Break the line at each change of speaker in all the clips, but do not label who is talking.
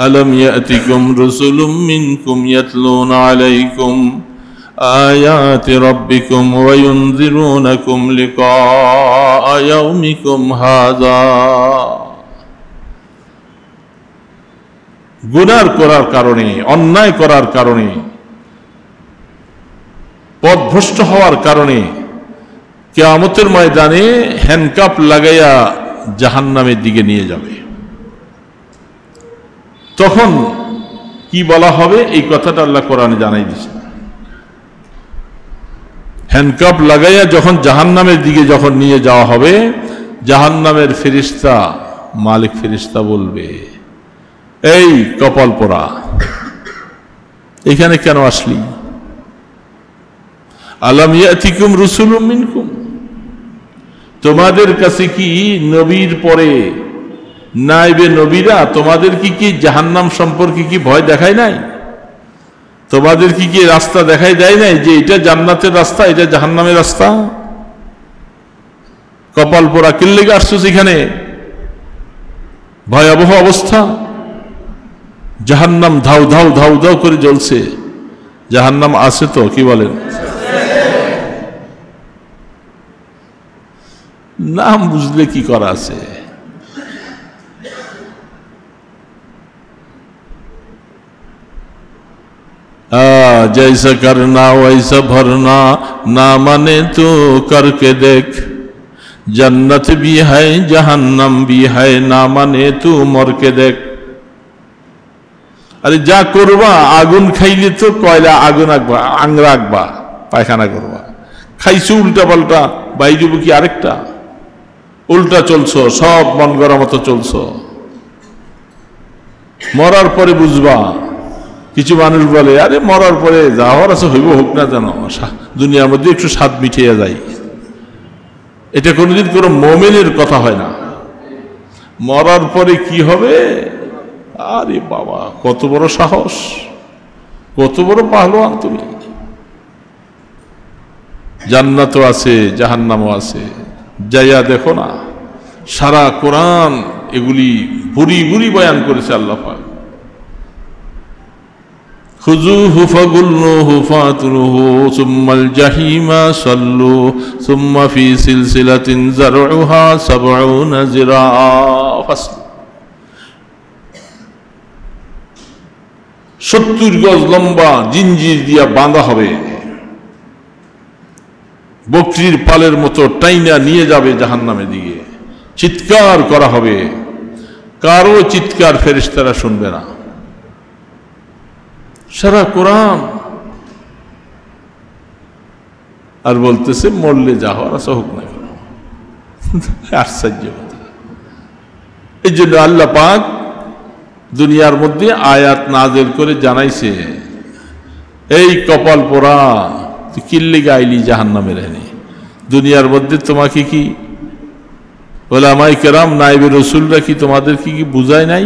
ألم يأتكم رسل منكم يتلون عليكم آيات ربكم وينذرونكم لقاء يومكم هذا গুনাহ করার কারণে, অন্যায় করার কারণে, পথভ্রষ্ট হওয়ার কারণে কিয়ামতের ময়দানে হ্যান্ডকাপ লাগাইয়া জাহান্নামের দিকে নিয়ে যাবে। তখন কি বলা হবে এই কথাটা আল্লাহ কোরআনে জানাই দিয়েছে। হ্যান্ডকাপ লাগাইয়া যখন জাহান্নামের দিকে যখন নিয়ে যাওয়া হবে, জাহান্নামের ফেরেশতা, মালিক ফেরেশতা বলবে, এই কপাল পোড়া, এখানে কেন আসলি? আলাম ইয়াতিকুম রুসুলুম মিনকুম, তোমাদের কাছে কি নবীর পরে নাইবে নবীরা তোমাদের কি জাহান্নাম সম্পর্কে কি ভয় দেখায় নাই? তোমাদের কি রাস্তা দেখাই দেয় নাই যে এটা জান্নাতের রাস্তা, এটা জাহান্নামের রাস্তা? কপাল পোড়া কিল্লেগে আসছিস এখানে? ভয়াবহ অবস্থা, জাহান্নাম ধাউ ধাউ ধাউ ধাউ করে জ্বলছে। জাহান্নাম আছে তো, কি বলেন? নাম বুঝলে কি করা আছে? जैसा करना वैसा भरना, ना माने तो करके देख, जन्नत भी है जहन्नम भी है, ना माने तू मर के देख। अरे जा करबा, आगुन खाइले तो कयला आगुन आगबा, आंगरा आगबा, पायखाना करबा, खाइছো उल्टा पाल्टा, বাইরে কি আরেকটা? উল্টা চলছো, সব মন গড়া মতো চলছো। মরার পরে বুঝবা। কিছু মানুষ বলে, আরে মরার পরে যা হওয়ার আছে হইব, হোক না, যেন দুনিয়ার মধ্যে একটু স্বাদ মিটিয়ে যায়। এটা কোনোদিন কোনো মুমিনের কথা হয় না। মরার পরে কি হবে? আরে বাবা, কত বড় সাহস, কত বড় পাহলোয়ান তুমি! জান্নাতও আছে, জাহান্নামও আছে, যাইয়া দেখো না। সারা কোরআন এগুলি ভুরি ভুরি বয়ান করেছে আল্লাহ পাক। খুযুহু ফাগুল্লুহু ফাতুরুহু সুম্মাল জাহিমা সাল্লু সুম্মা ফি সিলসিলাতিন যারউহা ৭০ যিরাআ ফাসলু। ৭০ গজ লম্বা জিঞ্জির দিয়া বাঁধা হবে, বকরির পালের মতো টাইনা নিয়ে যাবে জাহান্নামের দিকে। চিৎকার করা হবে, কারো চিৎকার ফেরেশতারা শুনবে না। সারা কোরআন আর বলতেছে মরলে যা হওয়ার আছে হোক না কেন। আশ্চর্য কথা। এই জন্য আল্লাহ পাক দুনিয়ার মধ্যে আয়াত নাযিল করে জানাইছে, এই কপাল পোড়া, তুই কিল্লি গাইলি জাহান্নামের এনে। দুনিয়ার মধ্যে তোমাকে কি উলামায়ে কেরাম, নায়েবে রাসূলরা কি তোমাদের কি বুঝায় নাই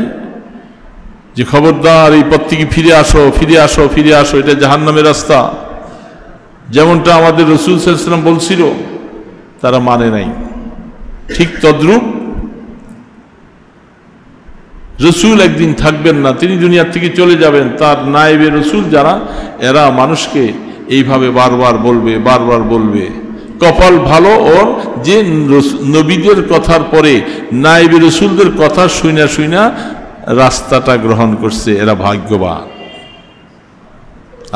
যে খবরদার এই পথ থেকে ফিরে আসো, ফিরে আসো, ফিরে আসো, এটা জাহান্নামের রাস্তা? যেমনটা আমাদের রাসূল সাল্লাল্লাহু আলাইহি ওয়াসাল্লাম বলছিল, তারা মানে নাই। ঠিক তদ্রূপ রাসূল একদিন থাকবেন না, তিনি দুনিয়া থেকে চলে যাবেন। তার নায়েবে রাসূল যারা, এরা মানুষকে এইভাবে বারবার বলবে, বারবার বলবে। কপাল ভালো ওর যে নবীদের কথার পরে নায়েবে রাসূলদের কথা শুইনা শুইনা রাস্তাটা গ্রহণ করছে, এরা ভাগ্যবান।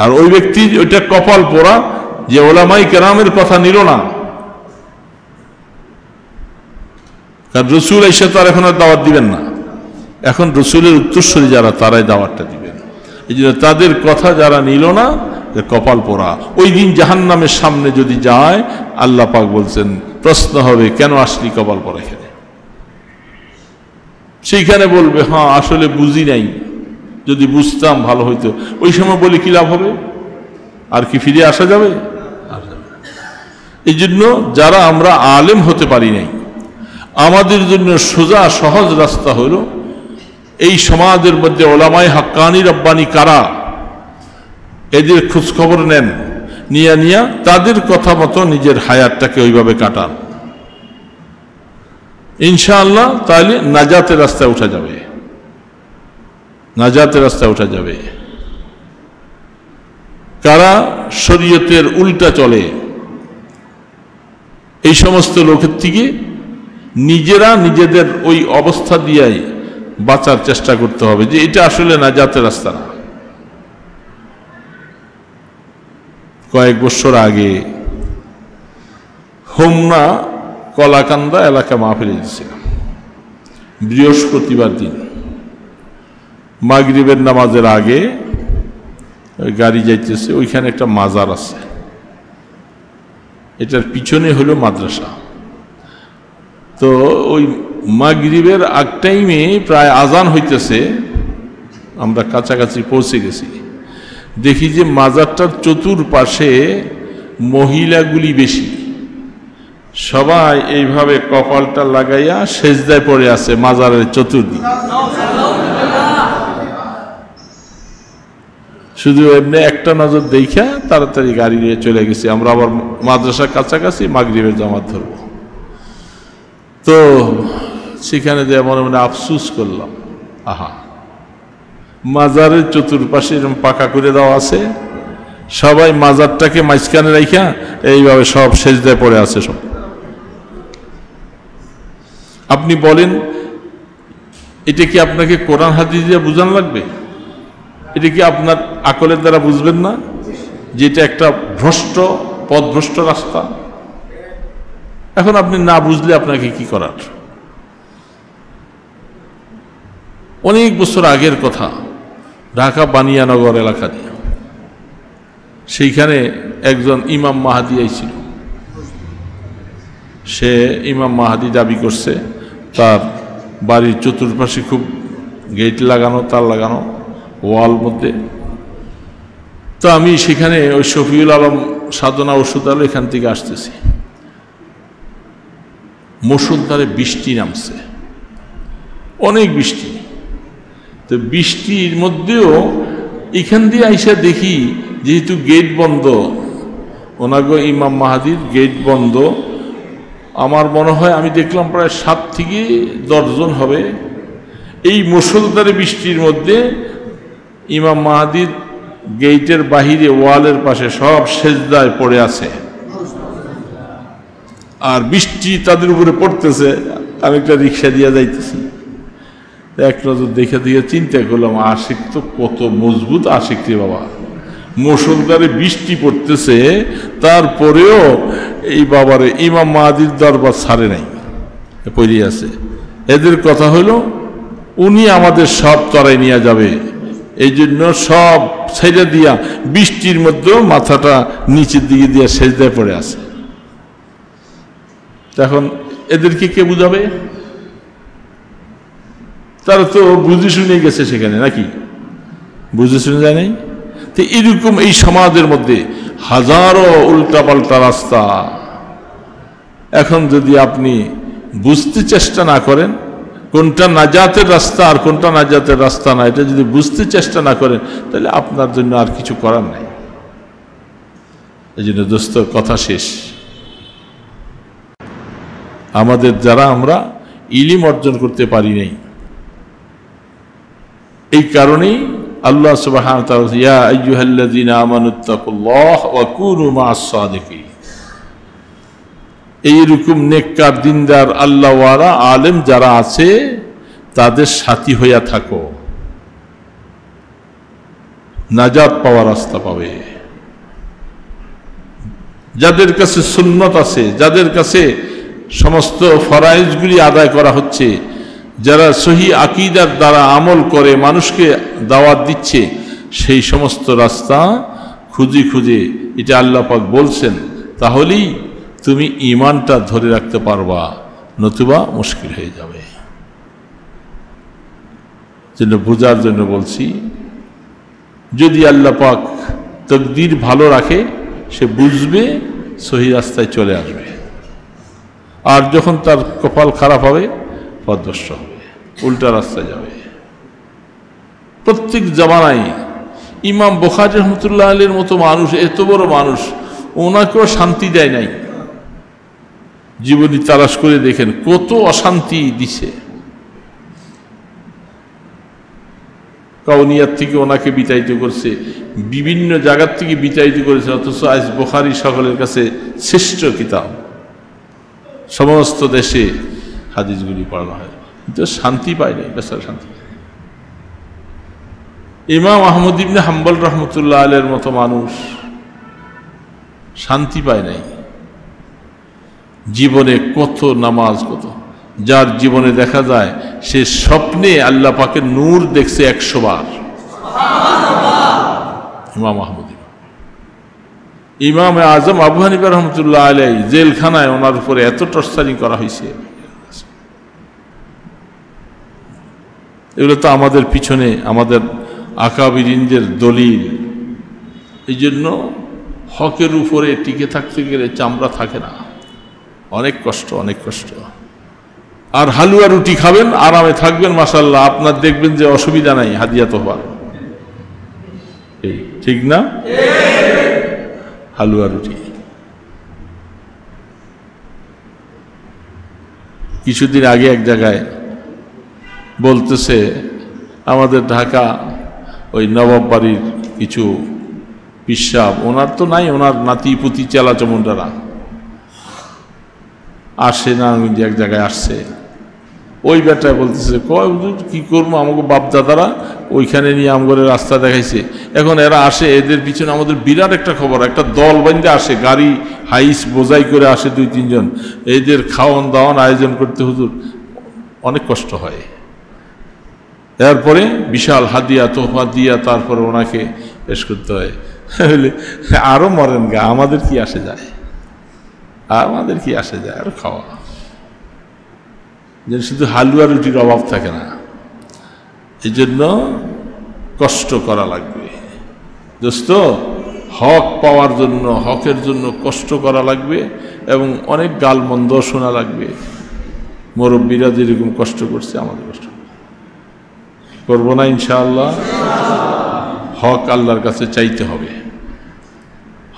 আর ওই ব্যক্তি ওইটা কপাল পোড়া যে উলামায়ে কেরামের কথা নিল না। কারণ রাসূল এসে তো আর এখন আর দাওয়াত দিবেন না, এখন রাসূলের উত্তরসূরি যারা, তারাই দাওয়াতটা দিবেন। এই জন্য তাদের কথা যারা নিল না, কপাল পোড়া। ওই দিন জাহান্নামের সামনে যদি যায়, আল্লাহ পাক বলছেন প্রশ্ন হবে, কেন আসলি কপাল পোড়া এখানে? সেইখানে বলবে, হ্যাঁ আসলে বুঝি নাই, যদি বুঝতাম ভালো হইতো। ওই সময় বলে কি লাভ হবে? আর কি ফিরে আসা যাবে? এই জন্য যারা আমরা আলেম হতে পারি নাই, আমাদের জন্য সোজা সহজ রাস্তা হলো এই সমাজের মধ্যে উলামায়ে হাক্কানি রব্বানি কারা, এদের খোঁজ খবর নেন, নিয়া নিয়া তাদের কথা মতো নিজের হায়াতটাকে ওইভাবে কাটান। ইনশাআল্লাহ তাহলে নাজাতের রাস্তায় উঠা যাবে। নাজাতের রাস্তায় ওঠা যাবে। কারা শরীয়তের উল্টা চলে, এই সমস্ত লোকের থেকে নিজেরা নিজেদের ওই অবস্থা দিয়াই বাঁচার চেষ্টা করতে হবে যে এটা আসলে নাজাতের রাস্তা না। কয়েক বছর আগে হোমনা কলাকান্দা এলাকা মাহফিলে দিয়েছিলাম, বৃহস্পতিবার দিন মাগরিবের নামাজের আগে গাড়ি যাইতেছে, ওইখানে একটা মাজার আছে, এটার পিছনে হলো মাদ্রাসা। তো ওই মাগরিবের আগ টাইমে প্রায় আজান হইতেছে, আমরা কাছাকাছি পৌঁছে গেছি, দেখি যে মাজারটার চতুর্পাশে মহিলাগুলি বেশি, সবাই এইভাবে কপালটা লাগাইয়া সেজদায় পড়ে আছে মাজারের চতুর্দিকে। শুধু এমনি একটা নজর দেখা তাড়াতাড়ি গাড়ি নিয়ে চলে গেছি, আমরা আবার মাদ্রাসার কাছাকাছি মাগরিবের জামাত ধরব। তো সেখানে যে মনে মনে আফসুস করলাম, আহা, মাজারের চতুর্পাশে এরকম পাকা করে দেওয়া আছে, সবাই মাজারটাকে মাঝখানে রাইখা এইভাবে সব সেজদায় পড়ে আছে সব। আপনি বলেন এটা কি আপনাকে কোরআন হাদিস দিয়ে বুঝান লাগবে? এটা কি আপনার আকলের দ্বারা বুঝবেন না যে এটা একটা ভ্রষ্ট পথভ্রষ্ট রাস্তা? এখন আপনি না বুঝলে আপনাকে কি করার? অনেক বছর আগের কথা, ঢাকা বানিয়ানগর এলাকা দিয়ে সেইখানে একজন ইমাম মাহাদি আইছিল। সে ইমাম মাহাদি দাবি করছে, তার বাড়ির চতুর্পাশে খুব গেট লাগানো, তার লাগানো ওয়াল মধ্যে। তো আমি সেখানে ওই শফিউল আলম সাধনা ওষুধ আলো এখান থেকে আসতেছি, মুষলধারে বৃষ্টি নামছে, অনেক বৃষ্টি। তো বৃষ্টির মধ্যেও এখান দিয়ে আইসা দেখি যেহেতু গেট বন্ধ, ওনাগো ইমাম মাহাদির গেট বন্ধ, আমার মনে হয় আমি দেখলাম প্রায় 7 থেকে 10 জন হবে। এই মুষলধারে বৃষ্টির মধ্যে ইমাম মাহাদির গেটের বাহিরে ওয়ালের পাশে সব সেজদায় পড়ে আছে, আর বৃষ্টি তাদের উপরে পড়তেছে। আমি একটা রিক্সা দিয়ে যাইতেছি, এক নজর দেখে দিয়ে চিন্তা করলাম, আশিক তো কত মজবুত আশিক রে বাবা, মুষলধারে বৃষ্টি পড়তেছে তারপরেও এই বাবারে ইমাম মাহাদির দরবার ছাড়ে নাই, পড়ে আছে। এদের কথা হলো উনি আমাদের সব তরাই নিয়ে যাবে, এই জন্য সব ছেড়ে দিয়া বৃষ্টির মধ্যেও মাথাটা নিচের দিকে দিয়ে সেজদায় পড়ে আছে। এখন এদেরকে কে বুঝাবে? তারা তো বুঝে শুনে গেছে সেখানে, নাকি বুঝে শুনে যায় নাই? তো এরকম এই সমাজের মধ্যে হাজারো উল্টাপাল্টা রাস্তা। এখন যদি আপনি বুঝতে চেষ্টা না করেন কোনটা নাজাতের রাস্তা আর কোনটা নাজাতের রাস্তা না, এটা যদি বুঝতে চেষ্টা না করেন তাহলে আপনার জন্য আর কিছু করার নাই। এই জন্য দোস্ত, কথা শেষ, আমাদের যারা আমরা ইলম অর্জন করতে পারি নাই, এই কারণেই আল্লাহ সুবহানাহু ওয়া তাআলা ইয়া আইয়ুহাল্লাযীনা আমানুত্তাকুল্লাহ ওয়া কুনু মা'আস সাদিকিন, এইরকম নেককার দিনদার আল্লাহওয়ালা আলেম যারা আছে তাদের সাথী হইয়া থাকো, নাজাত পাওয়ার রাস্তা পাবে। যাদের কাছে সুন্নত আছে, যাদের কাছে সমস্ত ফরাইজগুলি আদায় করা হচ্ছে, যারা সহি আকীদার দ্বারা আমল করে মানুষকে দাওয়াত দিচ্ছে, সেই সমস্ত রাস্তা খুঁজে খুঁজে, এটা আল্লাহ পাক বলছেন, তাহলেই তুমি ঈমানটা ধরে রাখতে পারবা, নতুবা মুশকিল হয়ে যাবে। জন্য বোঝার জন্য বলছি, যদি আল্লাহ পাক তকদির ভালো রাখে সে বুঝবে, সহি রাস্তায় চলে আসবে। আর যখন তার কপাল খারাপ হবে, পথভ্রষ্ট হবে, উল্টা রাস্তায় যাবে। প্রত্যেক জামানায় ইমাম বুখারী রাহমাতুল্লাহ আলাইহির মতো মানুষ, এত বড় মানুষ, ওনাকেও শান্তি দেয় নাই। জীবনী তালাশ করে দেখেন কত অশান্তি দিছে, কাউনিয়ার থেকে ওনাকে বিতাড়িত করছে, বিভিন্ন জায়গার থেকে বিতাড়িত করেছে, অথচ আজ বুখারী সকলের কাছে শ্রেষ্ঠ কিতাব। সমস্ত দেশে হাদিসগুলি পড়ানো হয়, কিন্তু শান্তি পায় নাই, বেচারা শান্তি। ইমাম আহমদ ইবনে হাম্বল রহমতুল্লাহ আলাইহির মতো মানুষ শান্তি পায় নাই জীবনে। কত নামাজ, কত যার জীবনে দেখা যায় সে স্বপ্নে আল্লাহ পাকের নূর দেখছে 100 বার। ইমাম আহমদ, ইমাম আজম আবু হানিফা রহমতুল্লাহ আলাইহি জেলখানায় ওনার উপরে এত টর্চারিং করা হয়েছে। এগুলো তো আমাদের পিছনে আমাদের আকাবিরিনদের দলিল। এই জন্য হকের উপরে টিকে থাকতে গেলে চামড়া থাকে না, অনেক কষ্ট, অনেক কষ্ট। আর হালুয়া রুটি খাবেন, আরামে থাকবেন, মাশাআল্লাহ, আপনার দেখবেন যে অসুবিধা নাই, হাদিয়া তোফা। ঠিক না? হালুয়া রুটি। কিছুদিন আগে এক জায়গায় বলতেছে আমাদের ঢাকা ওই নবাব বাড়ির কিছু পিসাব, ওনার তো নাই, ওনার নাতি পুতি চেলা চমুন্ডারা আসে না, এক জায়গায় আসছে, ওই বেটায় বলতেছে কয় কি করবো, আমাকে বাপদাদারা ওইখানে নিয়ে আমগরে রাস্তা দেখাইছে, এখন এরা আসে, এদের পিছনে আমাদের বিরাট একটা খবর, একটা দল বান্ধে আসে, গাড়ি হাইস বোঝাই করে আসে 2-3 জন, এদের খাওয়ান দাওয়ান আয়োজন করতে হুজুর অনেক কষ্ট হয়। এরপরে বিশাল হাদিয়া তোফা দিয়া তারপরে ওনাকে পেশ করতে হয়। আরো মরেন গা, আমাদের কি আসে যায়, আমাদের কি আসে যায়, আরো খাওয়া। যে শুধু হালুয়া রুটির অভাব থাকে না, এই জন্য কষ্ট করা লাগবে দোস্ত। হক পাওয়ার জন্য, হকের জন্য কষ্ট করা লাগবে এবং অনেক গালমন্দ শোনা লাগবে। মুরব্বীরা যেরকম কষ্ট করছে আমাদের কষ্ট করবো না ইনশাআল্লাহ। হক আল্লাহর কাছে চাইতে হবে,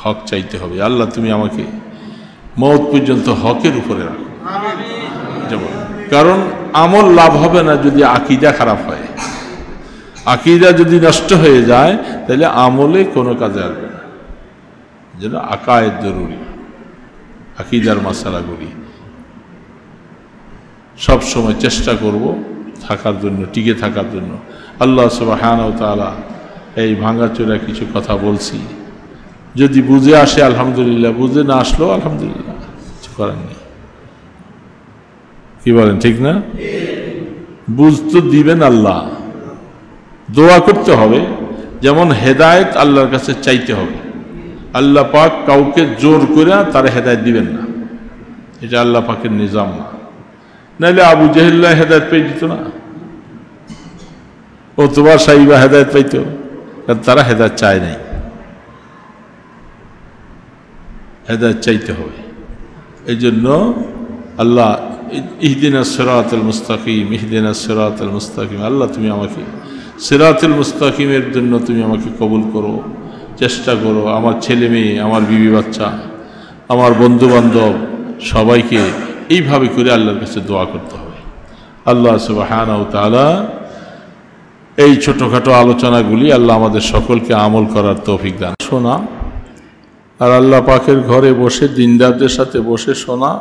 হক চাইতে হবে। আল্লাহ তুমি আমাকে মওত পর্যন্ত হকের উপরে রাখো। কারণ আমল লাভ হবে না যদি আকীদা খারাপ হয়। আকীদা যদি নষ্ট হয়ে যায় তাহলে আমলে কোনো কাজে আসবে না। যেন আকায়েদ জরুরি, আকীদার মাসালাগুলি সব সময় চেষ্টা করব থাকার জন্য, টিকে থাকার জন্য। আল্লাহ সুবহানাহু ওয়া তাআলা এই ভাঙাচোরা কিছু কথা বলছি, যদি বুঝে আসে আলহামদুলিল্লাহ, বুঝে না আসলেও আলহামদুলিল্লাহ, কিছু করার নেই। কি বলেন, ঠিক না? বুঝ তো দিবেন আল্লাহ, দোয়া করতে হবে। যেমন হেদায়েত আল্লাহর কাছে চাইতে হবে। আল্লাহ পাক কাউকে জোর করে তার হেদায়েত দিবেন না, এটা আল্লাহ পাকের নিজাম না। নাহলে আবু জেহেল হেদায়েত পেয়ে যেত না, ও তোমার সাহিবা হেদায়েত পাইত, তারা হেদায়েত চায় নাই। হেদায়েত চাইতে হবে। এই জন্য আল্লাহ ইহদিনাস সিরাতাল মুস্তাকিম, ইহদিনাস সিরাতাল মুস্তাকিম, আল্লাহ তুমি আমাকে সিরাতুল মুস্তাকিমের জন্য তুমি আমাকে কবুল করো, চেষ্টা করো। আমার ছেলে মেয়ে, আমার বিবি বাচ্চা, আমার বন্ধু বান্ধব সবাইকে এইভাবে করে আল্লাহর কাছে দোয়া করতে হবে। আল্লাহ সুবহানাহু ওয়া তাআলা এই ছোটোখাটো আলোচনাগুলি আল্লাহ আমাদের সকলকে আমল করার তৌফিক দান। শোনা আর আল্লাহ পাকের ঘরে বসে দিনদারদের সাথে বসে শোনা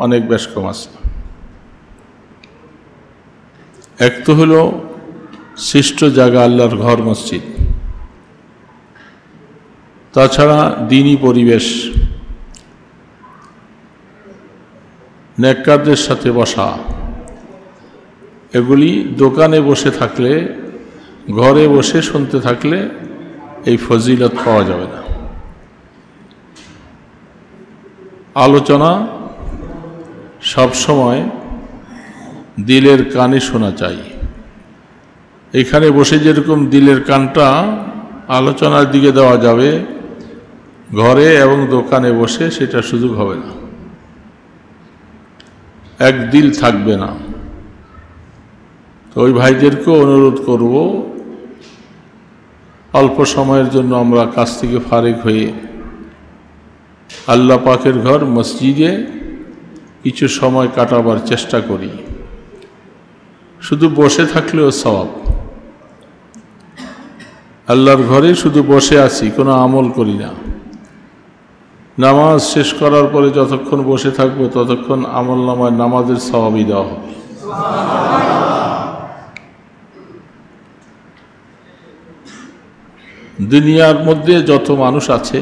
অনেক বেশ কম আছে। এক তো হলো সৃষ্ট জায়গা আল্লাহর ঘর মসজিদ, তাছাড়া দিনী পরিবেশ, নেককারদের সাথে বসা, এগুলি দোকানে বসে থাকলে, ঘরে বসে শুনতে থাকলে এই ফজিলত পাওয়া যাবে না। আলোচনা সব সময় দিলের কানে শোনা চাই। এখানে বসে যেরকম দিলের কানটা আলোচনার দিকে দেওয়া যাবে, ঘরে এবং দোকানে বসে সেটা সুযোগ হবে না, এক দিল থাকবে না। তো ওই ভাইদেরকেও অনুরোধ করব, অল্প সময়ের জন্য আমরা কাজ থেকে ফারিগ হয়ে আল্লাহ পাকের ঘর মসজিদে কিছু সময় কাটাবার চেষ্টা করি। শুধু বসে থাকলেও সওয়াব, আল্লাহর ঘরে শুধু বসে আছি, কোনো আমল করি না। নামাজ শেষ করার পরে যতক্ষণ বসে থাকবো ততক্ষণ আমল নামায় নামাজের সওয়াবই দেওয়া হবে। দুনিয়ার মধ্যে যত মানুষ আছে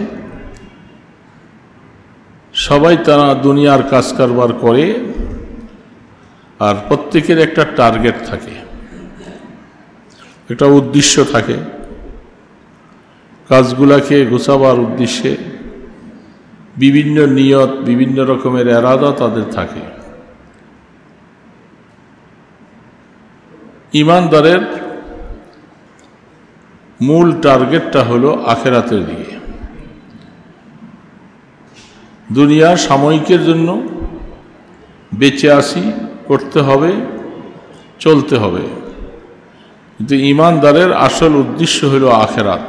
সবাই তারা দুনিয়ার কাজ কারবার করে, আর প্রত্যেকের একটা টার্গেট থাকে, একটা উদ্দেশ্য থাকে। কাজগুলাকে গোছাবার উদ্দেশ্যে বিভিন্ন নিয়ত, বিভিন্ন রকমের এরাদা তাদের থাকে। ঈমানদারের মূল টার্গেটটা হলো আখিরাতের দিকে। দুনিয়া সাময়িকের জন্য বেঁচে আসি, করতে হবে, চলতে হবে, কিন্তু ঈমানদারের আসল উদ্দেশ্য হলো আখিরাত।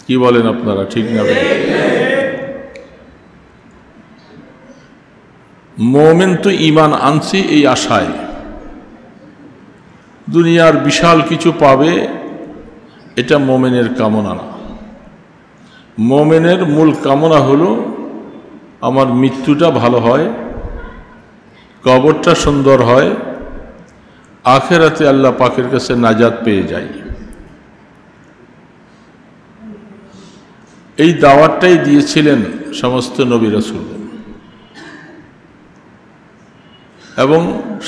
কি বলেন আপনারা, ঠিক না? মুমিন তো ঈমান আনছি এই আশায়, দুনিয়ার বিশাল কিছু পাবে, এটা মুমিনের কামনা না। মুমিনের মূল কামনা হলো আমার মৃত্যুটা ভালো হয়, কবরটা সুন্দর হয়, আখিরাতে আল্লাহ পাকের কাছে নাজাত পেয়ে যাই। এই দাওয়াতটাই দিয়েছিলেন সমস্ত নবী রাসূল, এবং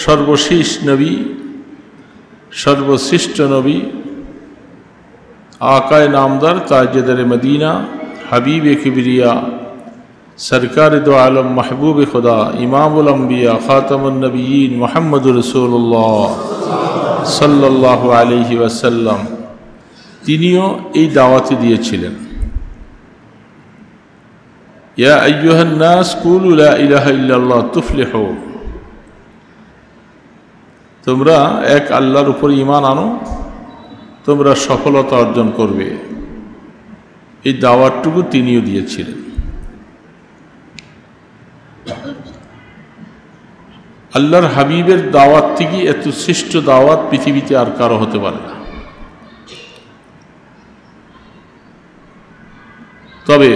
সর্বশেষ নবী, সর্বশ্রেষ্ঠ নবী, আকায়ে নামদার, তাজদারে মদিনা, হাবিবে কিবরিয়া, সরকার দো আলম, মাহবুব খুদা, ইমামুল আম্বিয়া, খাতামুন নবিয়্যিন, মুহাম্মদুর রাসূলুল্লাহ সাল্লাল্লাহু আলাইহি ওয়াসাল্লাম, তিনিও এই দাওয়াতই দিয়েছিলেন। ইয়া আইয়ুহান নাস কুলু লা ইলাহা ইল্লাল্লাহ তুফলিহু, তোমরা এক আল্লাহর উপর ঈমান আনো, তোমরা সফলতা অর্জন করবে। এই দাওয়াতটুকু তিনিও দিয়েছিলেন। আল্লাহর হাবিবের দাওয়াত থেকে এত শ্রেষ্ঠ দাওয়াত পৃথিবীতে আর কারো হতে পারে না। তবে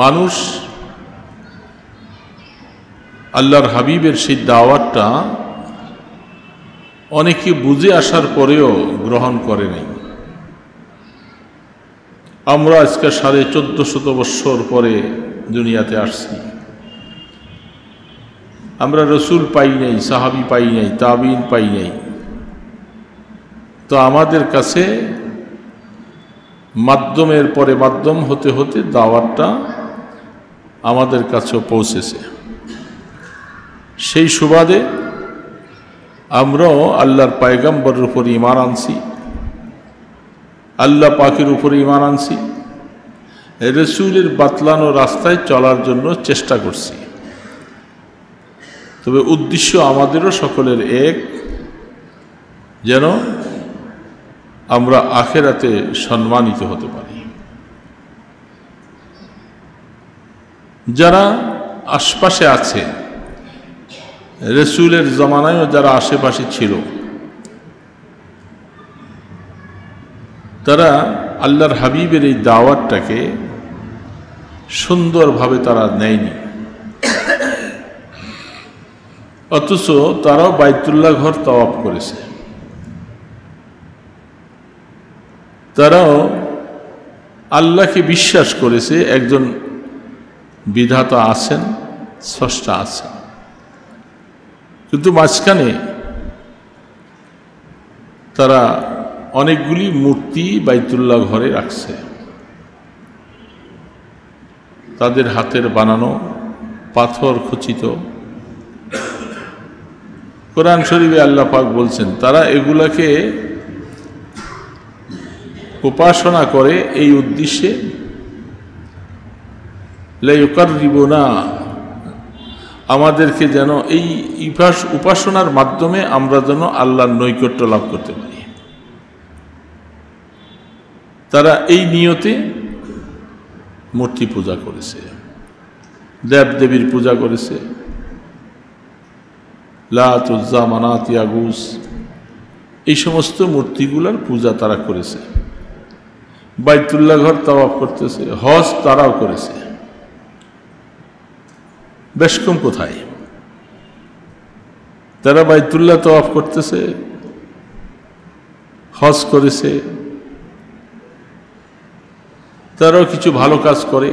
মানুষ আল্লাহর হাবিবের সেই দাওয়াতটা অনেকে বুঝে আসার পরেও গ্রহণ করে নাই। আমরা আজকে 1450 বৎসর পরে দুনিয়াতে আসছি, আমরা রসুল পাই নাই, সাহাবী পাই নাই, তাবিঈন পাই নাই। তো আমাদের কাছে মাধ্যমের পরে মাধ্যম হতে হতে দাওয়াতটা আমাদের কাছেও পৌঁছেছে। সেই সুবাদে আমরাও আল্লাহর পয়গম্বরের উপর ঈমান আনছি, আল্লাহ পাকের উপর ঈমান আনছি, রসুলের বাতলানো রাস্তায় চলার জন্য চেষ্টা করছি। তবে উদ্দেশ্য আমাদেরও সকলের এক, যেন আমরা আখিরাতে সম্মানিত হতে পারি। যারা আশপাশে আছে, রসুলের জমানায়ও যারা আশেপাশে ছিল, তারা আল্লাহর হাবিবের এই দাওয়াতটাকে সুন্দরভাবে তারা নেয়নি। অথচ তারাও বাইতুল্লাহ ঘর তাওয়াফ করেছে, তারাও আল্লাহকে বিশ্বাস করেছে একজন বিধাতা আছেন, স্রষ্টা আছেন। কিন্তু মাঝখানে তারা অনেকগুলি মূর্তি বাইতুল্লাহ ঘরে রাখছে, তাদের হাতের বানানো, পাথর খচিত। কোরআন শরীফে আল্লাহ পাক বলছেন তারা এগুলাকে উপাসনা করে এই উদ্দেশ্যে, লা ইউকাররিবুনা, আমাদেরকে যেন এই উপাসনার মাধ্যমে আমরা যেন আল্লাহর নৈকট্য লাভ করতে পারি। তারা এই নিয়তে মূর্তি পূজা করেছে, দেবদেবীর পূজা করেছে, লাত, উজ্জা, মানাত, ইয়াগুস, এই সমস্ত মূর্তিগুলার পূজা তারা করেছে। বাইতুল্লাহ ঘর তাওয়াফ করতেছে, হজ তারাও করেছে, বেশ কম কোথায়? তারা বাইতুল্লাহ তাওয়াফ করতেছে, হজ করেছে, তারাও কিছু ভালো কাজ করে,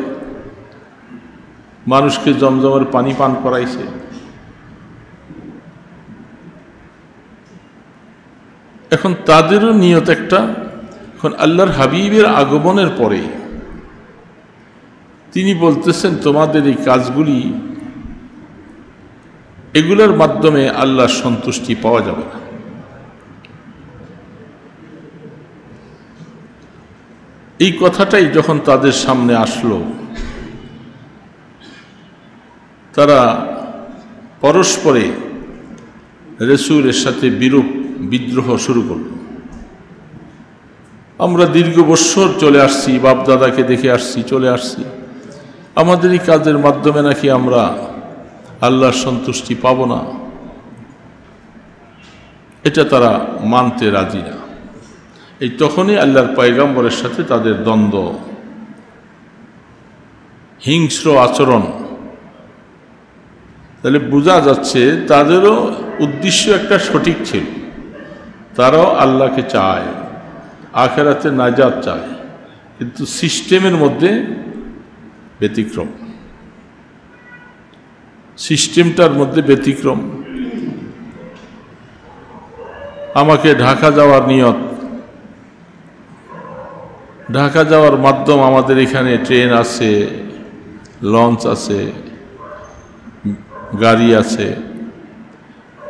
মানুষকে জমজমের পানি পান করাইছে। এখন তাদেরও নিয়ত একটা। এখন আল্লাহর হাবিবের আগমনের পরে তিনি বলতেছেন, তোমাদের এই কাজগুলি, এগুলোর মাধ্যমে আল্লাহর সন্তুষ্টি পাওয়া যাবে না। এই কথাটাই যখন তাদের সামনে আসলো, তারা পরস্পরে রাসূলের সাথে বিরূপ বিদ্রোহ শুরু করল। আমরা দীর্ঘ বৎসর চলে আসছি, বাপ দাদাকে দেখে আসছি, চলে আসছি, আমাদের এই কাজের মাধ্যমে নাকি আমরা আল্লাহর সন্তুষ্টি পাব না, এটা তারা মানতে রাজি না। এই তখনই আল্লাহর পয়গম্বরের সাথে তাদের দ্বন্দ্ব, হিংস্র আচরণ। তাহলে বোঝা যাচ্ছে তাদেরও উদ্দেশ্য একটা সঠিক ছিল, তারাও আল্লাহকে চায়, আখিরাতে নাজাত চায়, কিন্তু সিস্টেমের মধ্যে ব্যতিক্রম, সিস্টেমটার মধ্যে ব্যতিক্রম। আমাকে ঢাকা যাওয়ার নিয়ত, ঢাকা যাওয়ার মাধ্যম আমাদের এখানে ট্রেন আছে, লঞ্চ আছে, গাড়ি আছে,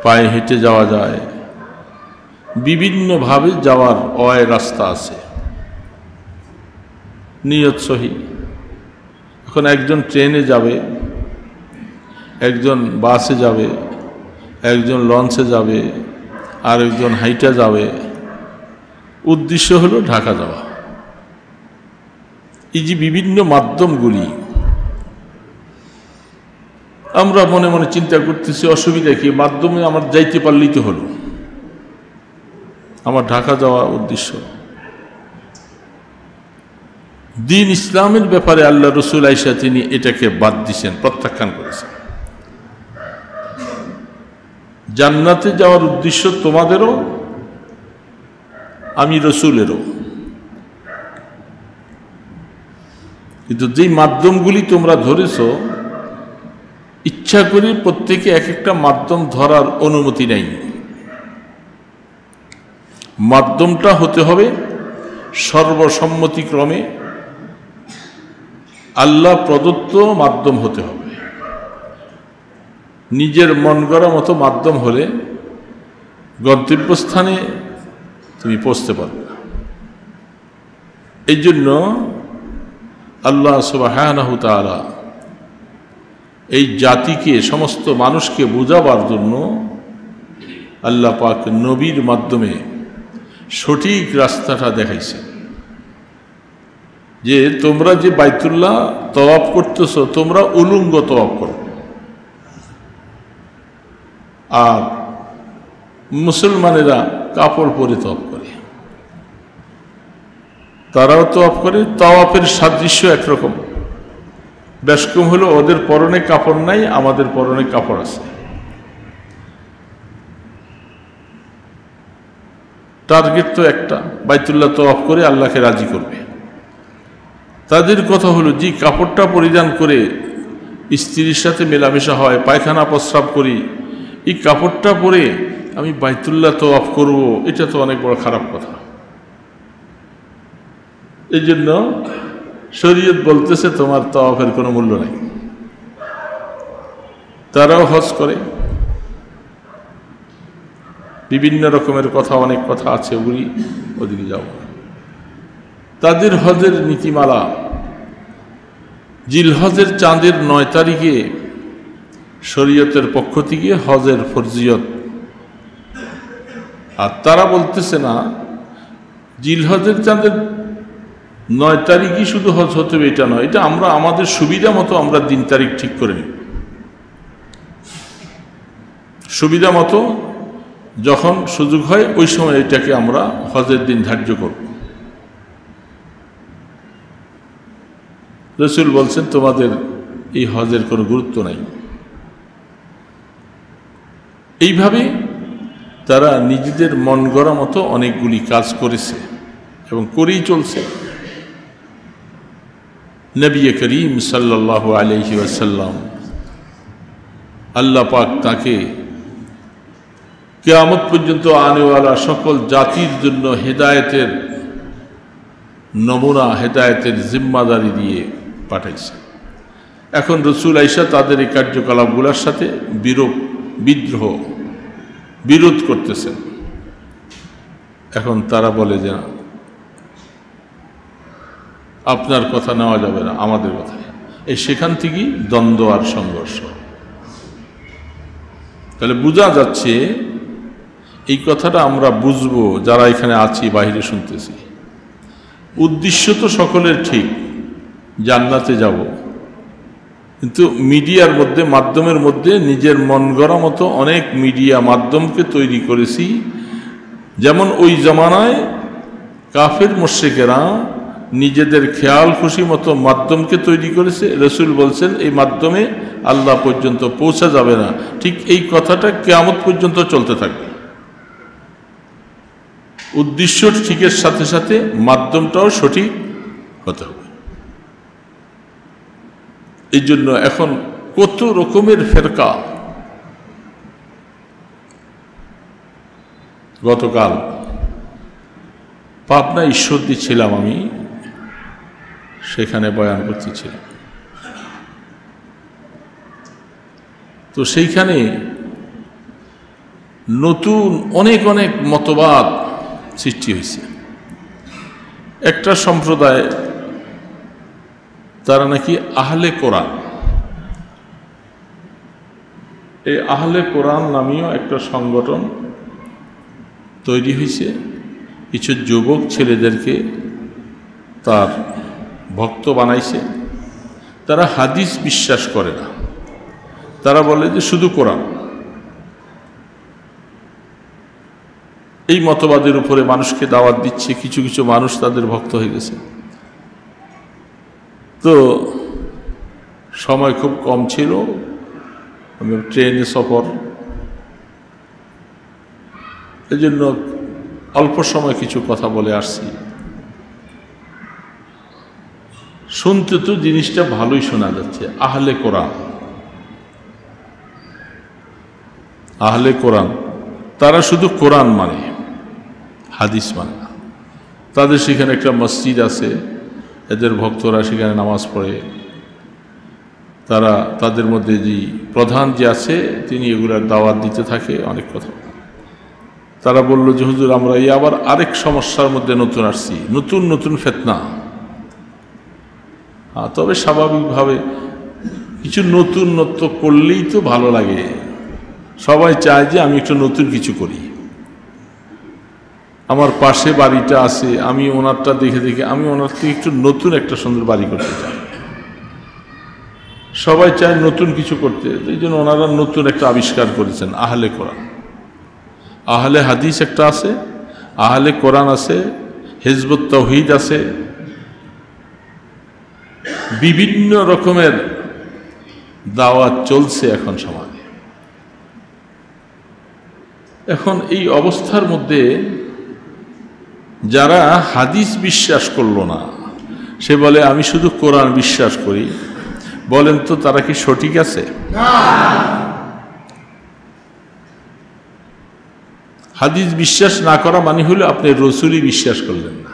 পায়ে হেঁটে যাওয়া যায়, বিভিন্নভাবে যাওয়ার রাস্তা আছে, নিয়ত সহি। এখন একজন ট্রেনে যাবে, একজন বাসে যাবে, একজন লঞ্চে যাবে, আর একজন হাইটা যাবে, উদ্দেশ্য হলো ঢাকা যাওয়া। এই যে বিভিন্ন মাধ্যমগুলি, আমরা মনে মনে চিন্তা করতেছি অসুবিধা কি, মাধ্যমে আমার যাইতে পারলেই তো হলো, আমার ঢাকা যাওয়া উদ্দেশ্য। দিন ইসলামের ব্যাপারে আল্লাহ রসুল আইসা তিনি এটাকে বাদ দিছেন, প্রত্যাখ্যান করেছেন। জান্নাতে যাওয়ার উদ্দেশ্য তোমাদেরও, আমি রসুলেরও, কিন্তু যেই মাধ্যমগুলি তোমরা ধরেছ, ইচ্ছা করে প্রত্যেকে এক একটা মাধ্যম ধরার অনুমতি নেই। মাধ্যমটা হতে হবে সর্বসম্মতিক্রমে আল্লাহ প্রদত্ত মাধ্যম হতে হবে। নিজের মন গড়া মতো মাধ্যম হলে গন্তব্যস্থানে তুমি পৌঁছতে পারবে না। এই জন্য আল্লাহ সুবহানাহু তাআলা এই জাতিকে, সমস্ত মানুষকে বোঝাবার জন্য আল্লাহ পাক নবীর মাধ্যমে সঠিক রাস্তাটা দেখাইছে, যে তোমরা যে বাইতুল্লাহ তওয়াফ করতেছ, তোমরা উলঙ্গ তওয়াফ করো, আর মুসলমানেরা কাপড় পরে তওয়াফ করে, তারাও তওয়াফ করে। তওয়াফের সাদৃশ্য একরকম, বেশ কম হলো ওদের পরনে কাপড় নাই, আমাদের পরনে কাপড় আছে। টার্গেট তো একটা, বাইতুল্লাহ তওয়াফ করে আল্লাহকে রাজি করবে। তাদের কথা হলো, যে কাপড়টা পরিধান করে স্ত্রীর সাথে মেলামেশা হয়, পায়খানা প্রস্রাব করি, এই কাপড়টা পরে আমি বাইতুল্লাহ তওয়াফ করব, এটা তো অনেক বড় খারাপ কথা। এই জন্য শরীয়ত বলতেছে তোমার তওয়াফের কোনো মূল্য নেই। তারাও হজ করে, বিভিন্ন রকমের কথা, অনেক কথা আছে, ওগুলি ওদিকে যাও। তাদের হজের নীতিমালা, জিলহজের চাঁদের 9 তারিখে শরীয়তের পক্ষ থেকে হজের ফরজিয়ত। আর তারা বলতেছে না জিলহজের চাঁদের 9 তারিখই শুধু হজ হতে হবে, এটা নয়, এটা আমরা আমাদের সুবিধা মতো আমরা দিন তারিখ ঠিক করে নিব। সুবিধা মতো যখন সুযোগ হয় ওই সময় এটাকে আমরা হজের দিন ধার্য করব। রাসূল বলছেন তোমাদের এই হজের কোনো গুরুত্ব নাই। এইভাবে তারা নিজেদের মন গড়া মতো অনেকগুলি কাজ করেছে এবং করেই চলছে। নবী করিম সাল্লাল্লাহু আলাইহি ওয়াসাল্লাম আল্লাহ পাক তাকে কিয়ামত পর্যন্ত আনেওয়ালা সকল জাতির জন্য হেদায়েতের নমুনা, হেদায়েতের জিম্মাদারি দিয়ে পাঠাইছে। এখন রসুল আইসা তাদের এই কার্যকলাপগুলোর সাথে বিরোধ করতেছেন। এখন তারা বলে যে আপনার কথা নেওয়া যাবে না, আমাদের কথা। এই সেখান থেকেই দ্বন্দ্ব আর সংঘর্ষ। তাহলে বোঝা যাচ্ছে, এই কথাটা আমরা বুঝবো যারা এখানে আছি, বাইরে শুনতেছি। উদ্দেশ্য তো সকলের ঠিক, জান্নাতে যাব, কিন্তু মিডিয়ার মধ্যে, মাধ্যমের মধ্যে নিজের মন গড়া মতো অনেক মিডিয়া মাধ্যমকে তৈরি করেছি। যেমন ওই জামানায় কাফের মুশরিকেরা নিজেদের খেয়াল খুশি মতো মাধ্যমকে তৈরি করেছে। রাসূল বলছেন এই মাধ্যমে আল্লাহ পর্যন্ত পৌঁছা যাবে না। ঠিক এই কথাটা কিয়ামত পর্যন্ত চলতে থাকবে। উদ্দেশ্য ঠিকের সাথে সাথে মাধ্যমটাও সঠিক হতে হবে। এই জন্য এখন কত রকমের ফেরকা। গতকাল পাবনা ঈশ্বরদী ছিলাম, আমি সেখানে বয়ান করতেছিলাম। তো সেইখানে নতুন অনেক মতবাদ সৃষ্টি হয়েছে। একটা সম্প্রদায়, তারা নাকি আহলে কোরআন, এই আহলে কোরআন নামীয় একটা সংগঠন তৈরি হয়েছে। কিছু যুবক ছেলেদেরকে তার ভক্ত বানাইছে। তারা হাদিস বিশ্বাস করে না, তারা বলে যে শুধু কোরআন। এই মতবাদের উপরে মানুষকে দাওয়াত দিচ্ছে। কিছু কিছু মানুষ তাদের ভক্ত হয়ে গেছে। তো সময় খুব কম ছিল, আমি ট্রেনে সফর, এই জন্য অল্প সময় কিছু কথা বলে আসছি। শুনতে তো জিনিসটা ভালোই শোনা যাচ্ছে, আহলে কোরআন। আহলে কোরআন তারা শুধু কোরআন মানে, হাদিস মানে না। তাদের সেখানে একটা মসজিদ আছে, এদের ভক্তরা সেখানে নামাজ পড়ে। তারা তাদের মধ্যে যে প্রধান যে আছে, তিনি এগুলার দাওয়াত দিতে থাকে অনেক কথা। তারা বলল যে হুজুর, আমরা এই আবার আরেক সমস্যার মধ্যে নতুন আসছি, নতুন ফিতনা। তবে স্বাভাবিকভাবে কিছু নতুনত্ব করলেই তো ভালো লাগে। সবাই চায় যে আমি একটু নতুন কিছু করি। আমার পাশে বাড়িটা আছে, আমি ওনারটা দেখে আমি ওনার থেকে একটু নতুন একটা সুন্দর বাড়ি করতে চাই। সবাই চায় নতুন কিছু করতে, এই জন্য ওনারা নতুন একটা আবিষ্কার করেছেন, আহলে কোরআন। আহলে হাদিস একটা আছে, আহলে কোরআন আছে, হিজবুত তাওহীদ আছে, বিভিন্ন রকমের দাওয়াত চলছে এখন সমাজে। এখন এই অবস্থার মধ্যে যারা হাদিস বিশ্বাস করল না, সে বলে আমি শুধু কোরআন বিশ্বাস করি। বলেন তো তারা কি সঠিক আছে? হাদিস বিশ্বাস না করা মানে হলো আপনি রসুলই বিশ্বাস করলেন না।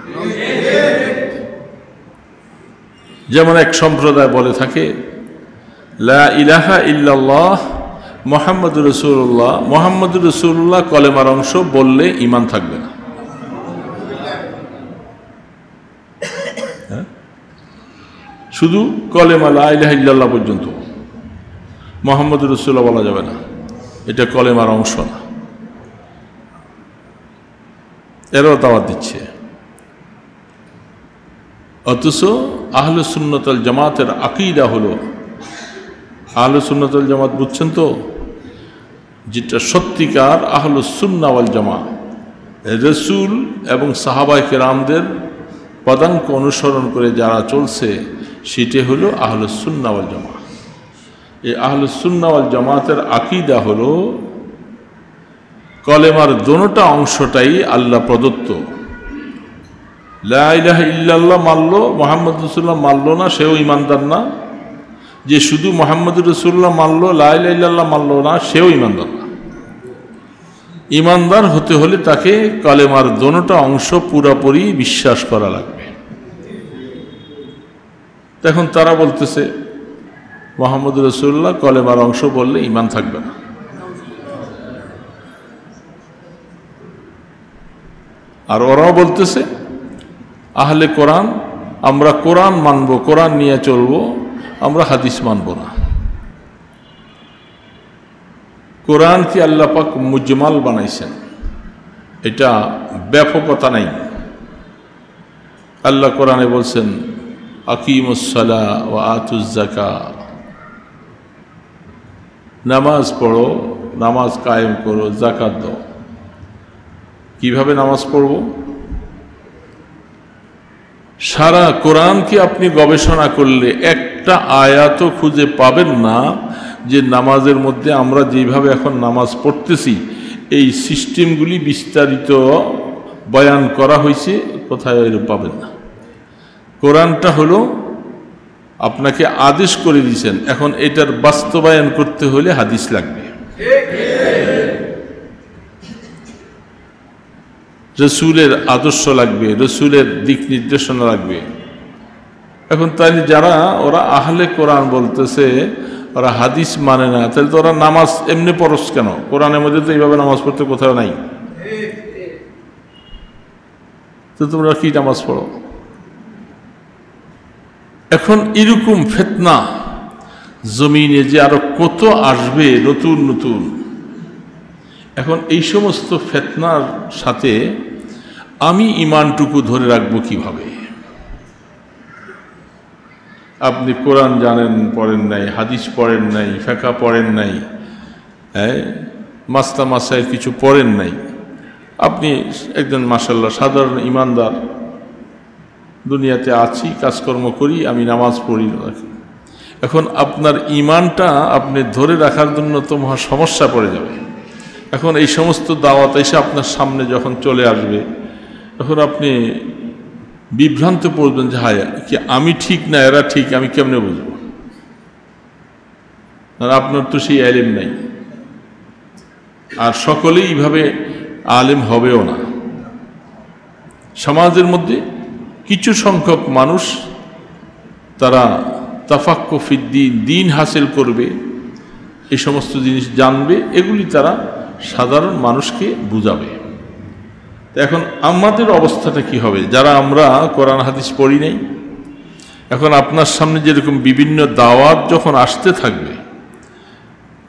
যেমন এক সম্প্রদায় বলে থাকে লা ইলাহা ইল্লাল্লাহ মুহাম্মাদুর রাসূলুল্লাহ, মুহাম্মাদুর রাসূলুল্লাহ কলেমার অংশ বললে ঈমান থাকবে না। শুধু কলেমা লা ইলাহা ইল্লাল্লাহ পর্যন্ত, মুহাম্মাদুর রাসূলুল্লাহ বলা যাবে না, এটা কলেমার অংশ না। এরাও দাওয়াত দিচ্ছে। অথচ আহলে সুন্নাত ওয়াল জামাতের আকীদা হলো, আহলে সুন্নাত ওয়াল জামাত বুঝছেন তো, যেটা সত্যিকার আহলে সুন্নাহ ওয়াল জামাত, রাসূল এবং সাহাবায়ে কেরামদের পদাঙ্ক অনুসরণ করে যারা চলছে, সেটা হলো আহলুস সুন্নাহ ওয়াল জামাত। এই আহলুস সুন্নাহ ওয়াল জামাতের আকীদা হলো কলেমার দোনোটা অংশটাই আল্লাহ প্রদত্ত। লা ইলাহা ইল্লাল্লাহ মানল, মুহাম্মদ রাসূলুল্লাহ মানল না, সেও ঈমানদার না। যে শুধু মুহাম্মদুর রাসূলুল্লাহ মানল, লা ইলাহা ইল্লাল্লাহ মানল না, সেও ঈমানদার না। ঈমানদার হতে হলে তাকে কলেমার দোনোটা অংশ পুরোপুরি বিশ্বাস করা লাগবে। এখন তারা বলতেছে মুহাম্মদুর রাসূলুল্লাহ কলেমার অংশ বললে ঈমান থাকবে না। আর ওরাও বলতেছে আহলে কোরআন, আমরা কোরআন মানব, কোরআন নিয়ে চলব, আমরা হাদিস মানব না। কোরআন কি আল্লাহ পাক মুজমাল বানাইছেন, এটা ব্যাপকতা নাই। আল্লাহ কোরআনে বলছেন আকিমুস সালাহ ওয়া আতুজ যাকাত, নামাজ পড়ো, নামাজ কায়েম করো, যাকাত দাও। কিভাবে নামাজ পড়ব? সারা কোরআনকে আপনি গবেষণা করলে একটা আয়াতও খুঁজে পাবেন না যে নামাজের মধ্যে আমরা যেভাবে এখন নামাজ পড়তেছি এই সিস্টেমগুলি বিস্তারিত বয়ান করা হয়েছে, কোথায় এরকম পাবেন না। কোরআনটা হলো আপনাকে আদেশ করে দিয়েছেন, এখন এটার বাস্তবায়ন করতে হলে হাদিস লাগবে, রসুলের আদর্শ লাগবে, রসুলের দিক নির্দেশনা লাগবে। এখন তাই যারা ওরা আহলে কোরআন বলতেছে ওরা হাদিস মানে না, তাহলে তো ওরা নামাজ এমনি পড়স কেন? কোরআনের মধ্যে তো এইভাবে নামাজ পড়তে কোথাও নাই, তো তোমরা কি নামাজ পড়ো? এখন এরকম ফিতনা জমিনে যে আরো কত আসবে নতুন নতুন। এখন এই সমস্ত ফিতনার সাথে আমি ঈমানটুকু ধরে রাখবো কিভাবে? আপনি কোরআন জানেন, পড়েন নাই, হাদিস পড়েন নাই, ফিকহ পড়েন নাই, মাসলা মাসাইল কিছু পড়েন নাই, আপনি একজন মাশাআল্লাহ সাধারণ ঈমানদার, দুনিয়াতে আছি, কাজকর্ম করি, আমি নামাজ পড়ি। এখন আপনার ঈমানটা আপনি ধরে রাখার জন্য তো মহা সমস্যা পড়ে যাবে। এখন এই সমস্ত দাওয়াত এসে আপনার সামনে যখন চলে আসবে, তখন আপনি বিভ্রান্ত পড়বেন যে হায় কি আমি ঠিক না এরা ঠিক, আমি কেমনে বুঝবো? আর আপনার তো সেই আলেম নাই, আর সকলেই এইভাবে আলেম হবেও না। সমাজের মধ্যে কিছু সংখ্যক মানুষ তারা তাফাক্কু ফিদ্দীন, দিন হাসিল করবে, এই সমস্ত জিনিস জানবে, এগুলি তারা সাধারণ মানুষকে বুঝাবে। এখন আমাদের অবস্থাটা কি হবে যারা আমরা কোরআন হাদিস পড়ি নাই? এখন আপনার সামনে যেরকম বিভিন্ন দাওয়াত যখন আসতে থাকবে,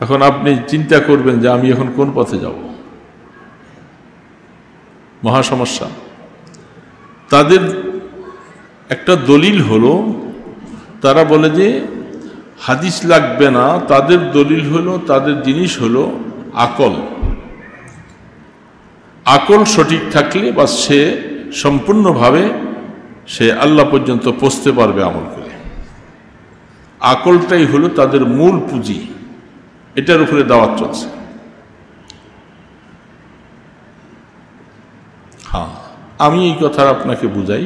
এখন আপনি চিন্তা করবেন যে আমি এখন কোন পথে যাব? মহা সমস্যা। তাদের একটা দলিল হলো, তারা বলে যে হাদিস লাগবে না, তাদের দলিল হলো, তাদের জিনিস হলো আকল। আকল সঠিক থাকলে বা সে সম্পূর্ণভাবে সে আল্লাহ পর্যন্ত পৌঁছতে পারবে আমল করে। আকলটাই হলো তাদের মূল পুঁজি, এটার উপরে দাওয়াত চলছে। হ্যাঁ, আমি এই কথা আপনাকে বুঝাই,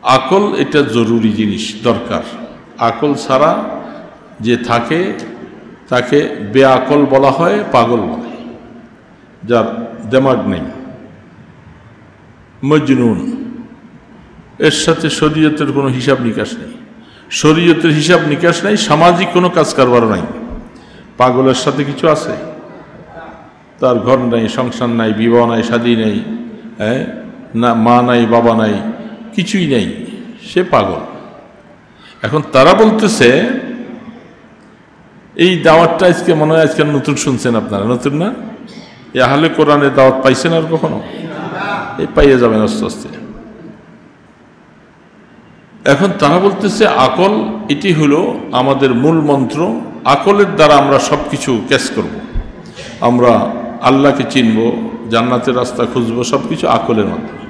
আকল এটা জরুরি জিনিস, দরকার। আকল ছাড়া যে থাকে তাকে বেআকল বলা হয়, পাগল বলে, যার দিমাগ নেই, মজনুন। এর সাথে শরীয়তের কোনো হিসাব নিকাশ নেই, শরীয়তের হিসাব নিকাশ নাই, সামাজিক কোনো কাজ কারবার নাই। পাগলের সাথে কিছু আছে? তার ঘর নাই, সংসার নাই, বিবাহ নাই, শাদী নেই, না মা নাই, বাবা নাই, কিছুই নেই, সে পাগল। এখন তারা বলতেছে এই দাওয়াতটা আজকে মনে হয় আজকে নতুন শুনছেন আপনারা, নতুন না? এ আহলে কোরআনের দাওয়াত পাইছেন আর কখনো? এই পাইয়ে যাবেন আস্তে আস্তে। এখন তারা বলতেছে আকল এটি হলো আমাদের মূল মন্ত্র, আকলের দ্বারা আমরা সব কিছু ক্যাচ করব, আমরা আল্লাহকে চিনব, জান্নাতের রাস্তা খুঁজবো, সব কিছু আকলের মাধ্যমে।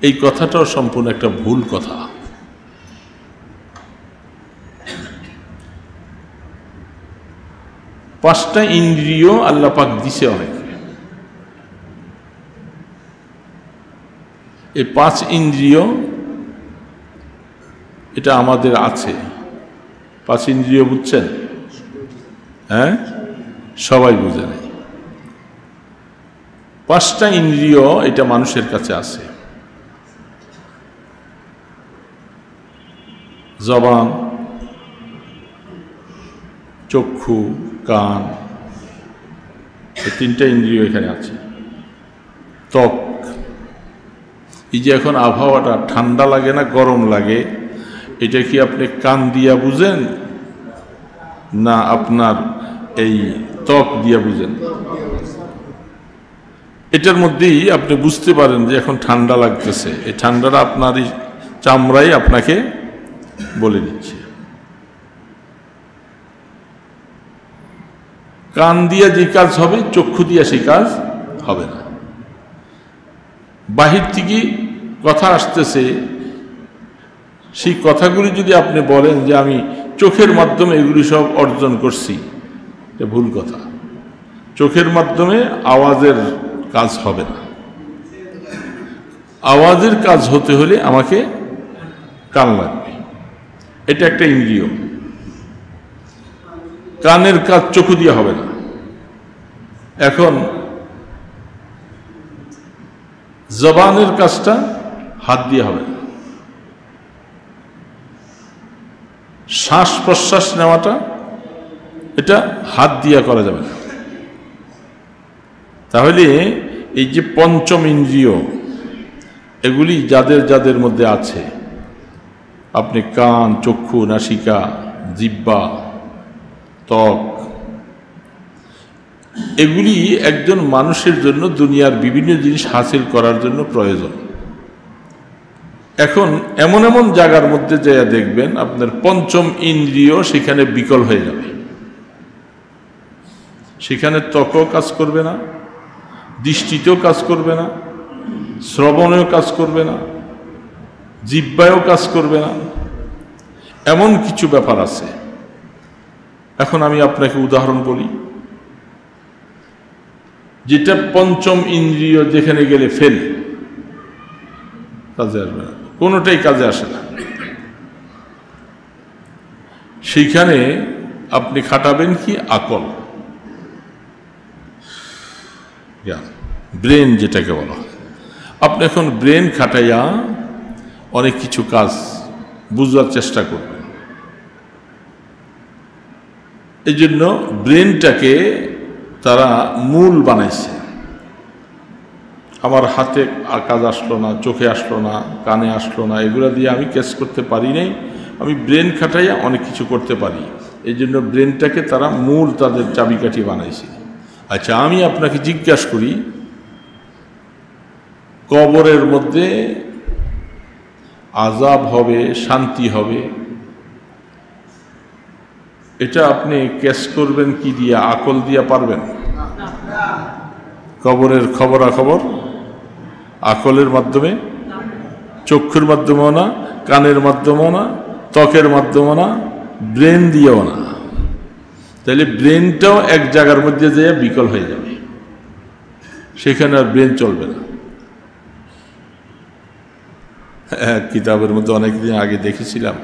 এই কথাটাও সম্পূর্ণ একটা ভুল কথা। 5টা ইন্দ্রিয় আল্লাহ পাক দিছে অনেকে। এই 5 ইন্দ্রিয় এটা আমাদের আছে। 5 ইন্দ্রিয় বুঝছেন? হ্যাঁ, সবাই বুঝে নাই। 5টা ইন্দ্রিয় এটা মানুষের কাছে আছে। জবান, চক্ষু, কান, এই 3টা ইন্দ্রিয় এখানে আছে। ত্বক, এই যে এখন আবহাওয়াটা ঠান্ডা লাগে না গরম লাগে, এটা কি আপনি কান দিয়া বুঝেন না আপনার এই ত্বক দিয়া বুঝেন? এটার মধ্যেই আপনি বুঝতে পারেন যে এখন ঠান্ডা লাগতেছে। এই ঠান্ডাটা আপনার এই চামড়াই আপনাকে বলে দিচ্ছে। কান দিয়া যে কাজ হবে চক্ষু দিয়া সেই কাজ হবে না। বাহির থেকে কথা আসতেছে, সেই কথাগুলি যদি আপনি বলেন যে আমি চোখের মাধ্যমে এগুলি সব অর্জন করছি, এটা ভুল কথা। চোখের মাধ্যমে আওয়াজের কাজ হবে না। আওয়াজের কাজ হতে হলে আমাকে কান লাগবে, এটা একটা ইন্দ্রিয়। কানের কাজ চক্ষু দিয়ে হবে না। এখন জবানের কাজটা হাত দিয়ে হবে না। শ্বাস প্রশ্বাস নেওয়াটা এটা হাত দিয়ে করা যাবে না। তাহলে এই যে পঞ্চম ইন্দ্রিয়, এগুলি যাদের যাদের মধ্যে আছে, আপনি কান, চক্ষু, নাসিকা, জিহ্বা, ত্বক, এগুলি একজন মানুষের জন্য দুনিয়ার বিভিন্ন জিনিস হাসিল করার জন্য প্রয়োজন। এখন এমন এমন জায়গার মধ্যে যাইয়া দেখবেন আপনার পঞ্চম ইন্দ্রিয় সেখানে বিকল হয়ে যাবে। সেখানে ত্বকও কাজ করবে না, দৃষ্টিতেও কাজ করবে না, শ্রবণেও কাজ করবে না, জিহ্বায়ও কাজ করবে না, এমন কিছু ব্যাপার আছে। এখন আমি আপনাকে উদাহরণ বলি, যেটা পঞ্চম ইন্দ্রিয় যেখানে গেলে ফেল, কাজে আসবে না, কোনোটাই কাজে আসে না। সেইখানে আপনি খাটাবেন কি? আকল, ব্রেন যেটাকে বলা হয়। আপনি এখন ব্রেন খাটাইয়া অনেক কিছু কাজ বুঝবার চেষ্টা করবেন। এই জন্য ব্রেনটাকে তারা মূল বানাইছে। আমার হাতে কাজ আসলো না, চোখে আসলো না, কানে আসলো না, এগুলো দিয়ে আমি ক্যাচ করতে পারি নাই। আমি ব্রেন খাটাইয়া অনেক কিছু করতে পারি। এই জন্য ব্রেনটাকে তারা মূল তাদের চাবিকাঠি বানাইছে। আচ্ছা, আমি আপনাকে জিজ্ঞাসা করি, কবরের মধ্যে আযাব হবে, শান্তি হবে, এটা আপনি ক্যাচ করবেন কি দিয়া? আকল দিয়া পারবেন? কবরের খবরাখবর আকলের মাধ্যমে, চক্ষুর মাধ্যমেও না, কানের মাধ্যমেও না, ত্বকের মাধ্যমেও না, ব্রেন দিয়েও না। তাহলে ব্রেনটাও এক জায়গার মধ্যে যেয়ে বিকল হয়ে যাবে, সেখানে আর ব্রেন চলবে না। কিতাবের মধ্যে অনেকদিন আগে দেখেছিলাম,